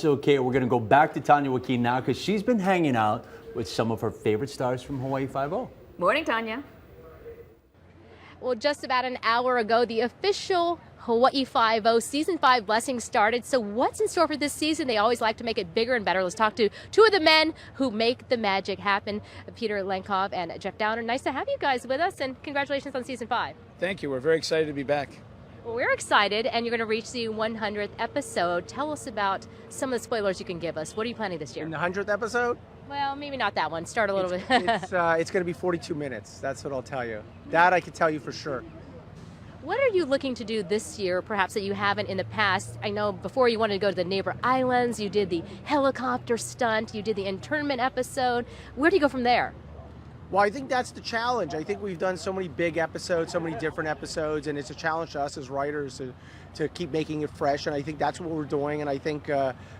that's okay. We're going to go back to Tanya Joaquin now because she's been hanging out with some of her favorite stars from Hawaii Five-0. Morning, Tanya. Well, just about an hour ago, the official Hawaii Five-0 Season 5 blessing started. So what's in store for this season? They always like to make it bigger and better. Let's talk to two of the men who make the magic happen, Peter Lenkov and Jeff Downer. Nice to have you guys with us, and congratulations on Season 5. Thank you. We're very excited to be back. Well, we're excited, and you're going to reach the 100th episode. Tell us about some of the spoilers you can give us. What are you planning this year? In the 100th episode? Well, maybe not that one. Start a little bit. It's going to be 42 minutes. That's what I'll tell you. That I can tell you for sure. What are you looking to do this year, perhaps that you haven't in the past? I know before you wanted to go to the neighbor islands, you did the helicopter stunt, you did the internment episode. Where do you go from there? Well, I think that's the challenge. I think we've done so many big episodes, so many different episodes, and it's a challenge to us as writers to keep making it fresh, and I think that's what we're doing. And I think,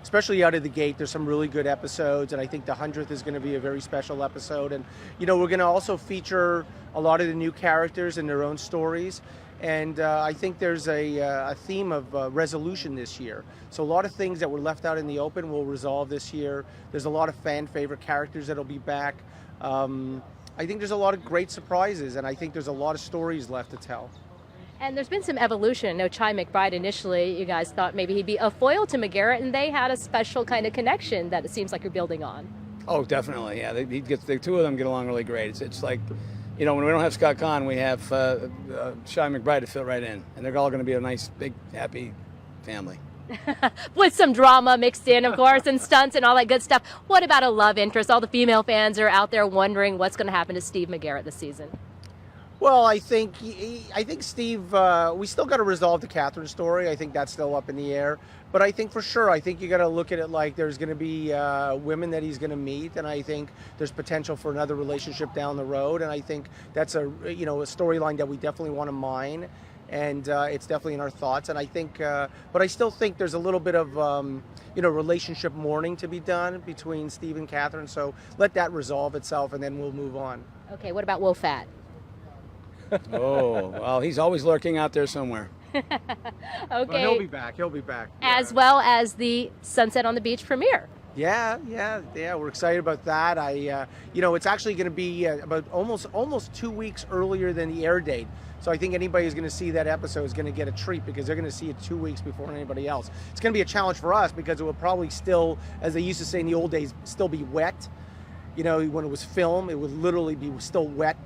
especially out of the gate, there's some really good episodes, and I think the 100th is going to be a very special episode. And, you know, we're going to also feature a lot of the new characters and their own stories. And I think there's a theme of resolution this year. So a lot of things that were left out in the open will resolve this year. There's a lot of fan favorite characters that'll be back. I think there's a lot of great surprises, and I think there's a lot of stories left to tell. And there's been some evolution. I know Chi McBride initially, you guys thought maybe he'd be a foil to McGarrett, and they had a special kind of connection that it seems like you're building on. Oh, definitely. Yeah, the two of them get along really great. It's like, you know, when we don't have Scott Conn, we have Chi McBride to fit right in, and they're all going to be a nice, big, happy family. With some drama mixed in, of course, and stunts and all that good stuff. What about a love interest? All the female fans are out there wondering what's going to happen to Steve McGarrett this season. Well, I think Steve, we still got to resolve the Catherine story. I think that's still up in the air. But I think for sure, I think you got to look at it like there's going to be women that he's going to meet, and I think there's potential for another relationship down the road. And I think that's a storyline that we definitely want to mine, and it's definitely in our thoughts. And I think, but I still think there's a little bit of relationship mourning to be done between Steve and Catherine. So let that resolve itself, and then we'll move on. Okay, what about Wolfat? Oh, well, he's always lurking out there somewhere. Okay. But he'll be back. He'll be back. As well as the Sunset on the Beach premiere. Yeah. We're excited about that. It's actually going to be about almost 2 weeks earlier than the air date. So I think anybody who's going to see that episode is going to get a treat because they're going to see it 2 weeks before anybody else. It's going to be a challenge for us because it will probably still, as they used to say in the old days, still be wet. You know, when it was filmed, it would literally be still wet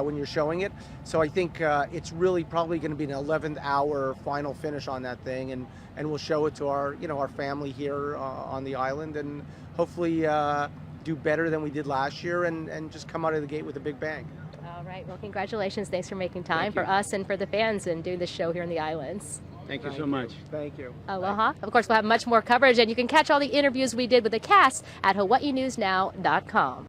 when you're showing it. So I think it's really probably going to be an 11th hour final finish on that thing, and we'll show it to our family here on the island, and hopefully do better than we did last year, and just come out of the gate with a big bang. All right. Well, congratulations. Thanks for making time for us and for the fans and doing this show here in the islands. Thank you so much. Thank you. Aloha. Of course, we'll have much more coverage, and you can catch all the interviews we did with the cast at hawaiinewsnow.com.